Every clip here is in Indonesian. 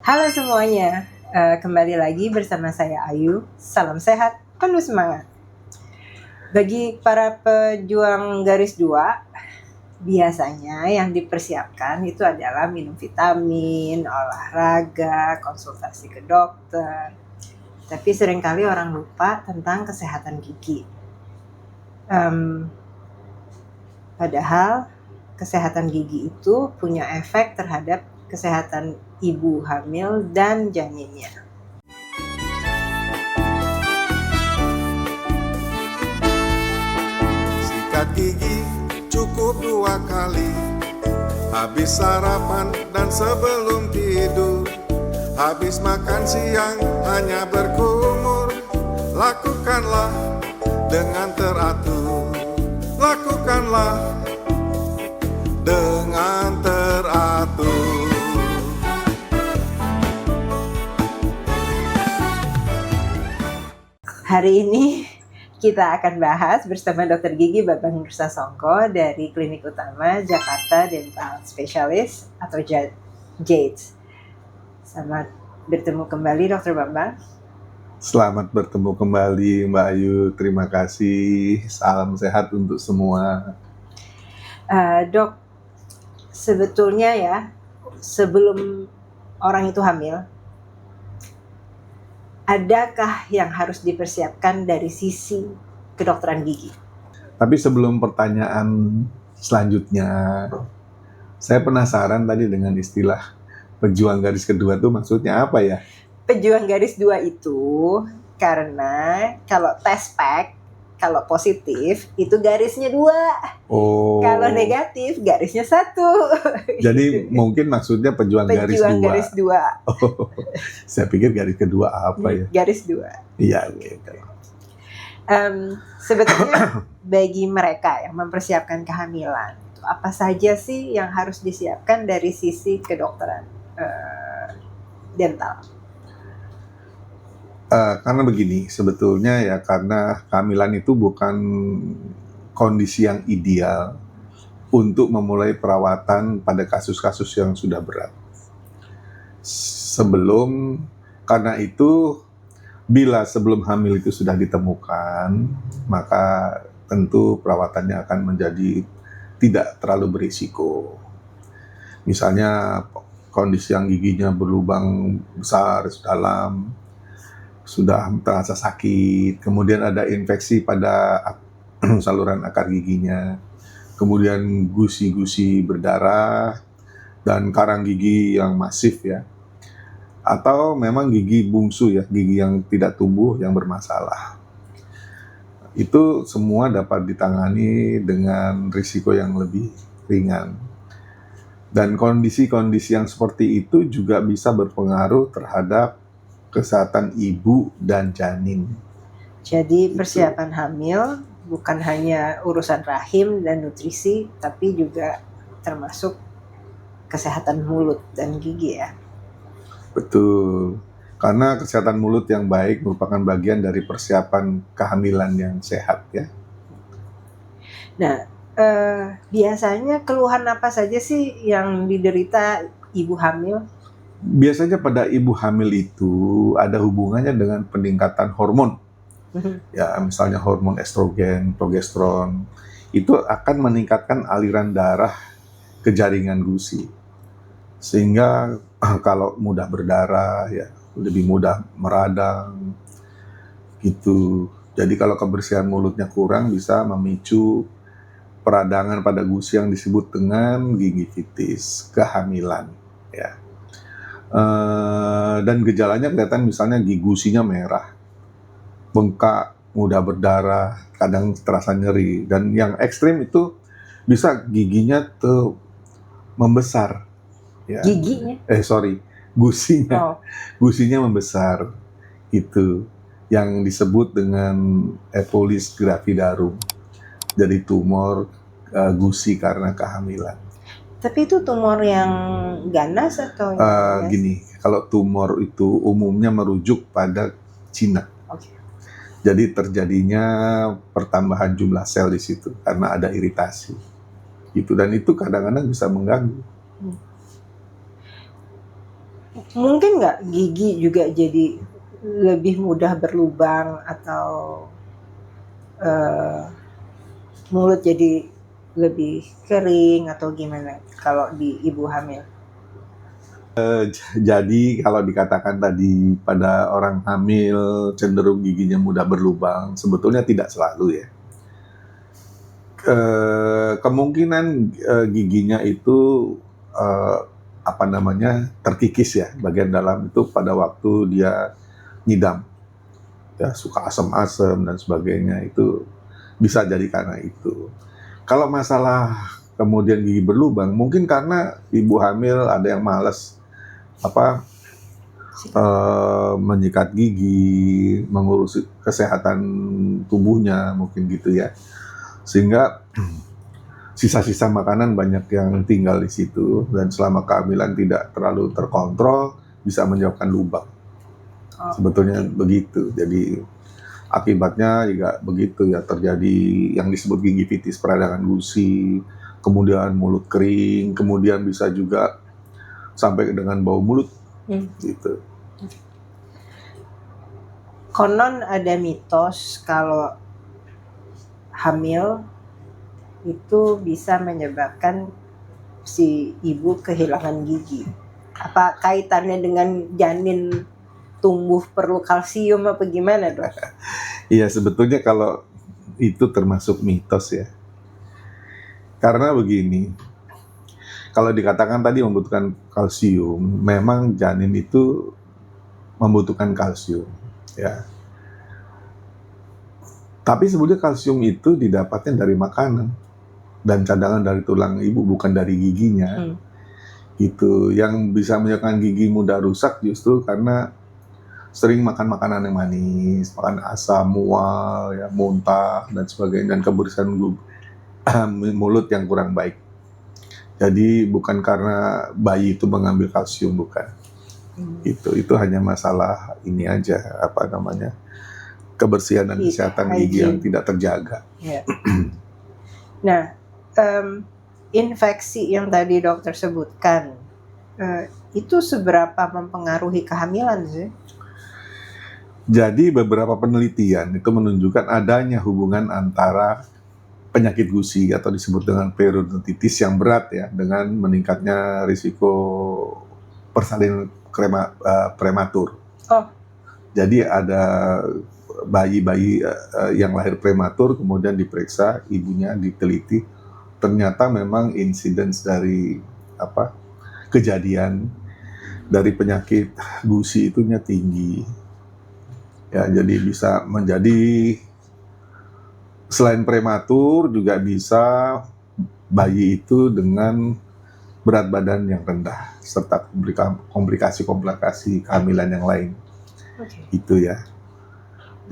Halo semuanya, kembali lagi bersama saya Ayu. Salam sehat, penuh semangat. Bagi para pejuang garis 2, biasanya yang dipersiapkan itu adalah minum vitamin, olahraga, konsultasi ke dokter. Tapi seringkali orang lupa tentang kesehatan gigi. Padahal kesehatan gigi itu punya efek terhadap kesehatan ibu hamil dan janinnya. Sikat gigi cukup 2 kali, habis sarapan dan sebelum tidur. Habis makan siang hanya berkumur. Lakukanlah dengan teratur. Lakukanlah dengan teratur. Hari ini kita akan bahas bersama Dr. Gigi Babang Nursasongko dari Klinik Utama Jakarta Dental Specialist atau JADES. Selamat bertemu kembali Dr. Bambang. Selamat bertemu kembali Mbak Ayu, terima kasih. Salam sehat untuk semua. Dok, sebetulnya ya sebelum orang itu hamil, adakah yang harus dipersiapkan dari sisi kedokteran gigi? Tapi sebelum pertanyaan selanjutnya, saya penasaran tadi dengan istilah pejuang garis kedua itu maksudnya apa ya? Pejuang garis 2 itu karena kalau test pack, kalau positif itu garisnya 2. Oh. Kalau negatif garisnya 1. Jadi mungkin maksudnya pejuang garis 2. Pejuang garis 2. Oh, saya pikir garis kedua apa ya? Garis 2. Iya, oke. Sebetulnya bagi mereka yang mempersiapkan kehamilan, itu apa saja sih yang harus disiapkan dari sisi kedokteran dental? Karena begini, sebetulnya ya karena kehamilan itu bukan kondisi yang ideal untuk memulai perawatan pada kasus-kasus yang sudah berat. Karena itu, bila sebelum hamil itu sudah ditemukan, maka tentu perawatannya akan menjadi tidak terlalu berisiko. Misalnya kondisi yang giginya berlubang besar, dalam, sudah terasa sakit, kemudian ada infeksi pada saluran akar giginya, kemudian gusi-gusi berdarah, dan karang gigi yang masif ya, atau memang gigi bungsu ya, gigi yang tidak tumbuh yang bermasalah. Itu semua dapat ditangani dengan risiko yang lebih ringan. Dan kondisi-kondisi yang seperti itu juga bisa berpengaruh terhadap kesehatan ibu dan janin. Jadi persiapan hamil bukan hanya urusan rahim dan nutrisi, tapi juga termasuk kesehatan mulut dan gigi ya. Betul, karena kesehatan mulut yang baik merupakan bagian dari persiapan kehamilan yang sehat ya. Nah, biasanya keluhan apa saja sih yang diderita ibu hamil? Biasanya pada ibu hamil itu ada hubungannya dengan peningkatan hormon. Ya, misalnya hormon estrogen, progesteron, itu akan meningkatkan aliran darah ke jaringan gusi. Sehingga kalau mudah berdarah, ya lebih mudah meradang, gitu. Jadi kalau kebersihan mulutnya kurang bisa memicu peradangan pada gusi yang disebut dengan gingivitis, kehamilan, ya. Dan gejalanya kelihatan misalnya gigi gusinya merah, bengkak, mudah berdarah, kadang terasa nyeri, dan yang ekstrim itu bisa giginya tuh membesar. Ya. Giginya? Gusinya. Gusinya membesar, itu yang disebut dengan epulis gravidarum. Jadi tumor gusi karena kehamilan. Tapi itu tumor yang ganas atau gini, kalau tumor itu umumnya merujuk pada Cina. Okay. Jadi terjadinya pertambahan jumlah sel di situ karena ada iritasi. Gitu, dan itu kadang-kadang bisa mengganggu. mungkin nggak gigi juga jadi lebih mudah berlubang atau eh, mulut jadi lebih kering atau gimana kalau di ibu hamil? Jadi kalau dikatakan tadi pada orang hamil cenderung giginya mudah berlubang, sebetulnya tidak selalu ya. Kemungkinan giginya itu eh, apa namanya terkikis ya bagian dalam itu pada waktu dia nyidam, ya suka asam-asam dan sebagainya, itu bisa jadi karena itu. Kalau masalah kemudian gigi berlubang, mungkin karena ibu hamil ada yang malas apa menyikat gigi, mengurus kesehatan tubuhnya mungkin gitu ya, sehingga sisa-sisa makanan banyak yang tinggal di situ dan selama kehamilan tidak terlalu terkontrol bisa menyebabkan lubang. Sebetulnya begitu. Jadi akibatnya juga begitu ya, terjadi yang disebut gingivitis peradangan gusi, kemudian mulut kering, kemudian bisa juga sampai dengan bau mulut gitu. Konon ada mitos kalau hamil itu bisa menyebabkan si ibu kehilangan gigi. Apa kaitannya dengan janin tumbuh perlu kalsium apa gimana, Dok? Iya, sebetulnya kalau itu termasuk mitos ya. Karena begini, kalau dikatakan tadi membutuhkan kalsium, memang janin itu membutuhkan kalsium ya. Tapi sebetulnya kalsium itu didapatnya dari makanan dan cadangan dari tulang ibu, bukan dari giginya. Gitu. Yang bisa menyebabkan gigi mudah rusak justru karena sering makan makanan yang manis, makan asam, mual, ya, muntah dan sebagainya, dan kebersihan mulut yang kurang baik. Jadi bukan karena bayi itu mengambil kalsium, bukan. Itu hanya masalah ini aja, apa namanya, kebersihan dan kesehatan gigi yang tidak terjaga. Ya. Nah, infeksi yang tadi dokter sebutkan, itu seberapa mempengaruhi kehamilan sih? Jadi beberapa penelitian itu menunjukkan adanya hubungan antara penyakit gusi atau disebut dengan periodontitis yang berat ya dengan meningkatnya risiko persalinan prematur. Oh. Jadi ada bayi-bayi yang lahir prematur kemudian diperiksa ibunya, diteliti, ternyata memang insidence dari kejadian dari penyakit gusi itunya tinggi. Ya, jadi bisa menjadi selain prematur juga bisa bayi itu dengan berat badan yang rendah serta komplikasi kehamilan yang lain. Itu ya.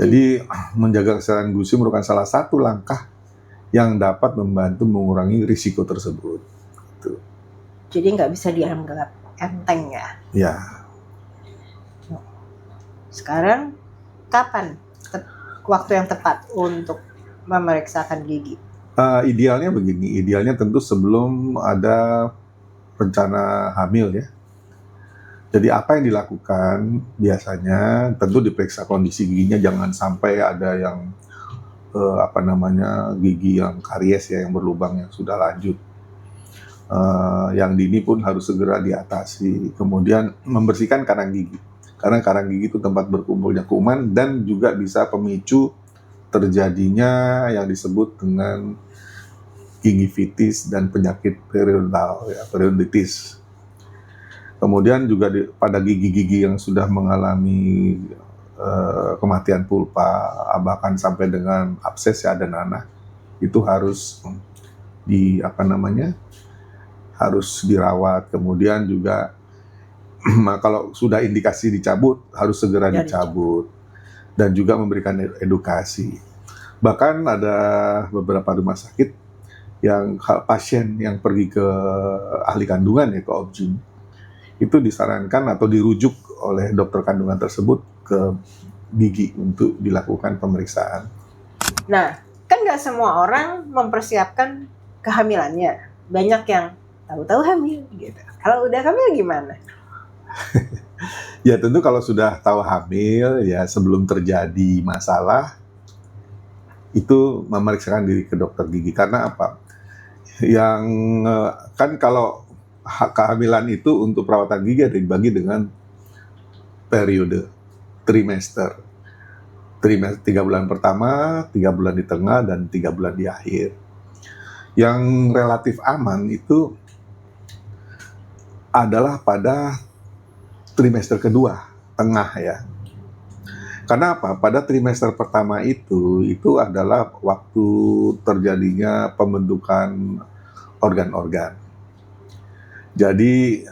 Jadi menjaga kesehatan gusi merupakan salah satu langkah yang dapat membantu mengurangi risiko tersebut. Gitu. Jadi nggak bisa dianggap enteng ya? Ya. Sekarang kapan waktu yang tepat untuk memeriksakan gigi? Idealnya begini, idealnya tentu sebelum ada rencana hamil ya. Jadi apa yang dilakukan biasanya tentu diperiksa kondisi giginya, jangan sampai ada yang gigi yang karies ya, yang berlubang yang sudah lanjut. Yang dini pun harus segera diatasi. Kemudian membersihkan karang gigi. Karena karang gigi itu tempat berkumpulnya kuman dan juga bisa pemicu terjadinya yang disebut dengan gingivitis dan penyakit periodontal ya, periodontitis. Kemudian juga pada gigi-gigi yang sudah mengalami kematian pulpa, bahkan sampai dengan abses ya, ada nanah, itu harus harus dirawat. Kemudian juga kalau sudah indikasi dicabut, harus segera dicabut. Dan juga memberikan edukasi. Bahkan ada beberapa rumah sakit yang pasien yang pergi ke ahli kandungan ya, ke obgyn, itu disarankan atau dirujuk oleh dokter kandungan tersebut ke gigi untuk dilakukan pemeriksaan. Nah, kan nggak semua orang mempersiapkan kehamilannya. Banyak yang tahu-tahu hamil gitu. Kalau udah hamil gimana? Ya tentu kalau sudah tahu hamil ya sebelum terjadi masalah itu memeriksakan diri ke dokter gigi. Karena apa? Yang kan kalau kehamilan itu untuk perawatan gigi ada dibagi dengan periode trimester. 3 bulan pertama, 3 bulan di tengah, dan 3 bulan di akhir. Yang relatif aman itu adalah pada trimester kedua, tengah ya. Karena apa? Pada trimester pertama itu adalah waktu terjadinya pembentukan organ-organ. Jadi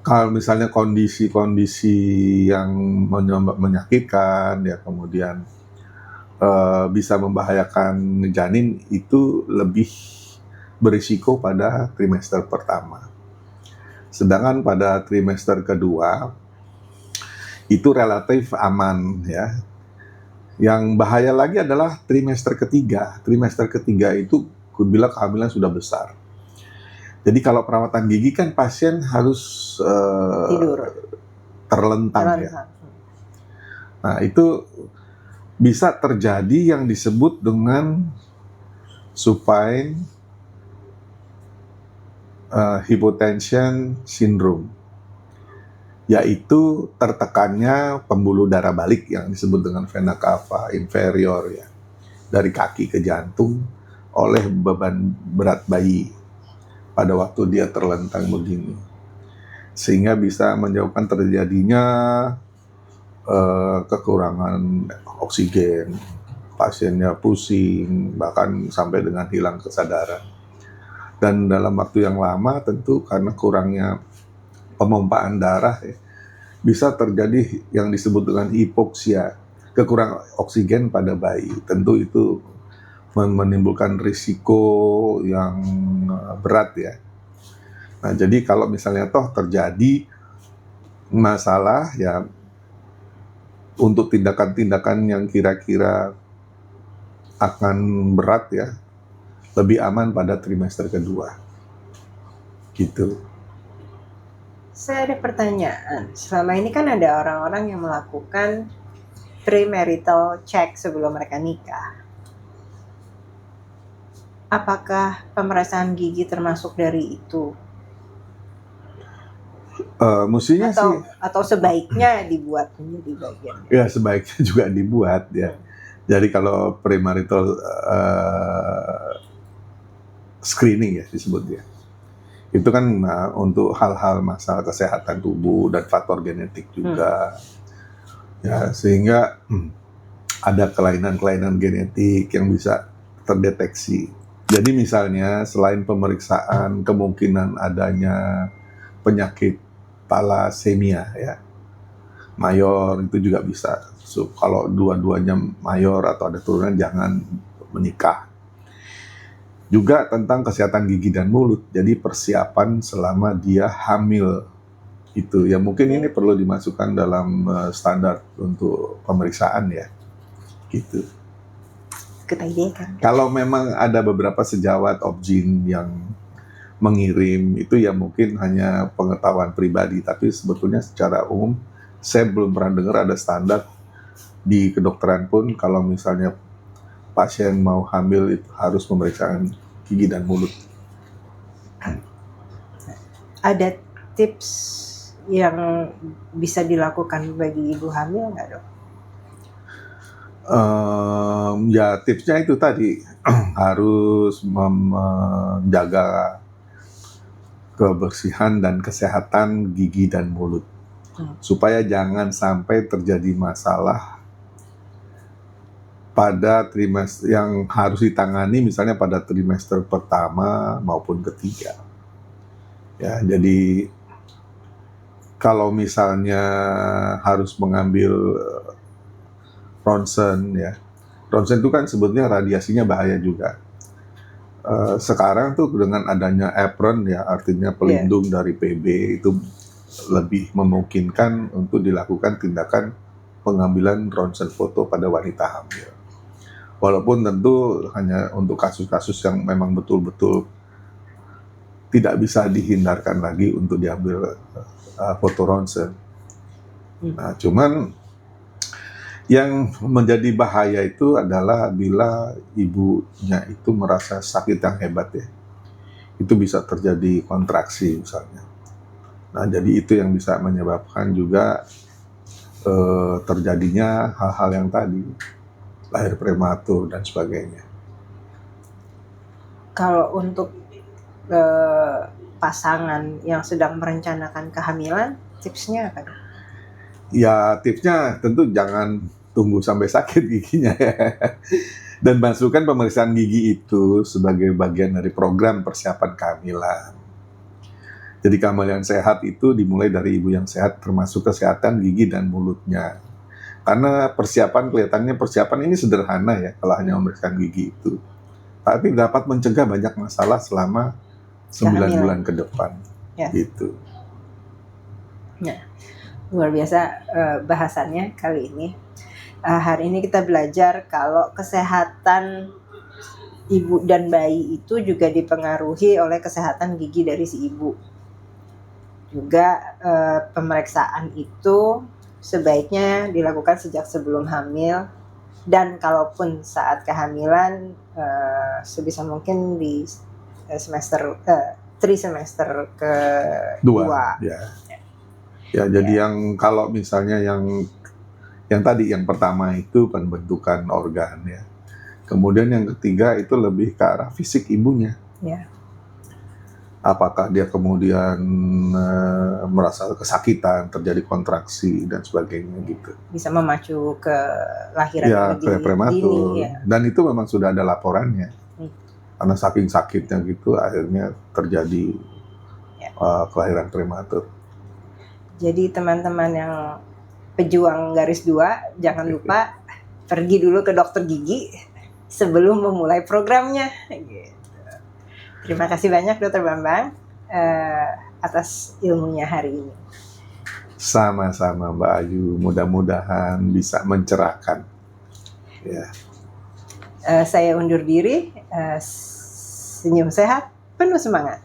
kalau misalnya kondisi-kondisi yang menyakitkan, ya kemudian bisa membahayakan janin itu lebih berisiko pada trimester pertama. Sedangkan pada trimester kedua itu relatif aman ya. Yang bahaya lagi adalah trimester ketiga. Trimester ketiga itu bila kehamilan sudah besar. Jadi kalau perawatan gigi kan pasien harus Tidur. terlentang ya. Nah itu bisa terjadi yang disebut dengan supine hypotension syndrome, yaitu tertekannya pembuluh darah balik yang disebut dengan vena cava inferior ya, dari kaki ke jantung oleh beban berat bayi pada waktu dia terlentang begini, sehingga bisa menyebabkan terjadinya kekurangan oksigen, pasiennya pusing, bahkan sampai dengan hilang kesadaran. Dan dalam waktu yang lama tentu karena kurangnya pemompaan darah ya, bisa terjadi yang disebut dengan hipoksia, kekurangan oksigen pada bayi. Tentu itu menimbulkan risiko yang berat ya. Nah, jadi kalau misalnya toh terjadi masalah ya, untuk tindakan-tindakan yang kira-kira akan berat ya, lebih aman pada trimester kedua. Gitu. Saya ada pertanyaan. Selama ini kan ada orang-orang yang melakukan premarital check sebelum mereka nikah. Apakah pemeriksaan gigi termasuk dari itu? Mestinya sih Atau sebaiknya dibuat menjadi bagian? ya sebaiknya juga dibuat ya. Jadi kalau premarital screening ya disebutnya, itu kan untuk hal-hal masalah kesehatan tubuh dan faktor genetik juga ya, sehingga ada kelainan-kelainan genetik yang bisa terdeteksi. Jadi misalnya selain pemeriksaan kemungkinan adanya penyakit thalassemia ya, mayor itu juga bisa. So, kalau dua-duanya mayor atau ada turunan jangan menikah. Juga tentang kesehatan gigi dan mulut. Jadi persiapan selama dia hamil itu ya, mungkin ini perlu dimasukkan dalam standar untuk pemeriksaan ya. Gitu. Kita idekan. Kalau memang ada beberapa sejawat obgyn yang mengirim itu ya mungkin hanya pengetahuan pribadi, tapi sebetulnya secara umum saya belum pernah dengar ada standar di kedokteran pun kalau misalnya pasien mau hamil itu harus memeriksakan gigi dan mulut. Ada tips yang bisa dilakukan bagi ibu hamil nggak, Dok? Ya tipsnya itu tadi harus menjaga kebersihan dan kesehatan gigi dan mulut supaya jangan sampai terjadi masalah pada trimester yang harus ditangani, misalnya pada trimester pertama maupun ketiga. Ya, jadi kalau misalnya harus mengambil ronsen ya, ronsen itu kan sebetulnya radiasinya bahaya juga. Sekarang tuh dengan adanya apron ya, artinya pelindung dari PB, itu lebih memungkinkan untuk dilakukan tindakan pengambilan ronsen foto pada wanita hamil. Walaupun tentu hanya untuk kasus-kasus yang memang betul-betul tidak bisa dihindarkan lagi untuk diambil foto ronsen. Nah, cuman yang menjadi bahaya itu adalah bila ibunya itu merasa sakit yang hebat ya. Itu bisa terjadi kontraksi misalnya. Nah, jadi itu yang bisa menyebabkan juga terjadinya hal-hal yang tadi, lahir prematur dan sebagainya. Kalau untuk pasangan yang sedang merencanakan kehamilan, tipsnya apa? Ya, tipsnya tentu jangan tunggu sampai sakit giginya ya. Dan masukkan pemeriksaan gigi itu sebagai bagian dari program persiapan kehamilan. Jadi kehamilan sehat itu dimulai dari ibu yang sehat, termasuk kesehatan gigi dan mulutnya. Karena kelihatannya persiapan ini sederhana ya, kalau hanya memeriksakan gigi itu. Tapi dapat mencegah banyak masalah selama 9 bulan ke depan. Ya. Gitu. Nah, luar biasa bahasannya kali ini. Hari ini kita belajar kalau kesehatan ibu dan bayi itu juga dipengaruhi oleh kesehatan gigi dari si ibu. Juga pemeriksaan itu sebaiknya dilakukan sejak sebelum hamil, dan kalaupun saat kehamilan sebisa mungkin di trimester kedua. Ya, jadi yang kalau misalnya yang tadi yang pertama itu pembentukan organ ya. Kemudian yang ketiga itu lebih ke arah fisik ibunya. Ya. Apakah dia kemudian merasa kesakitan, terjadi kontraksi dan sebagainya gitu. Bisa memacu ke lahiran ya, lebih prematur. dini. Ya. Dan itu memang sudah ada laporannya. Karena saking sakitnya gitu akhirnya terjadi kelahiran prematur. Jadi teman-teman yang pejuang garis 2, jangan lupa pergi dulu ke dokter gigi sebelum memulai programnya. Gitu. Terima kasih banyak Dr. Bambang atas ilmunya hari ini. Sama-sama Mbak Ayu, mudah-mudahan bisa mencerahkan. Ya. Saya undur diri, senyum sehat, penuh semangat.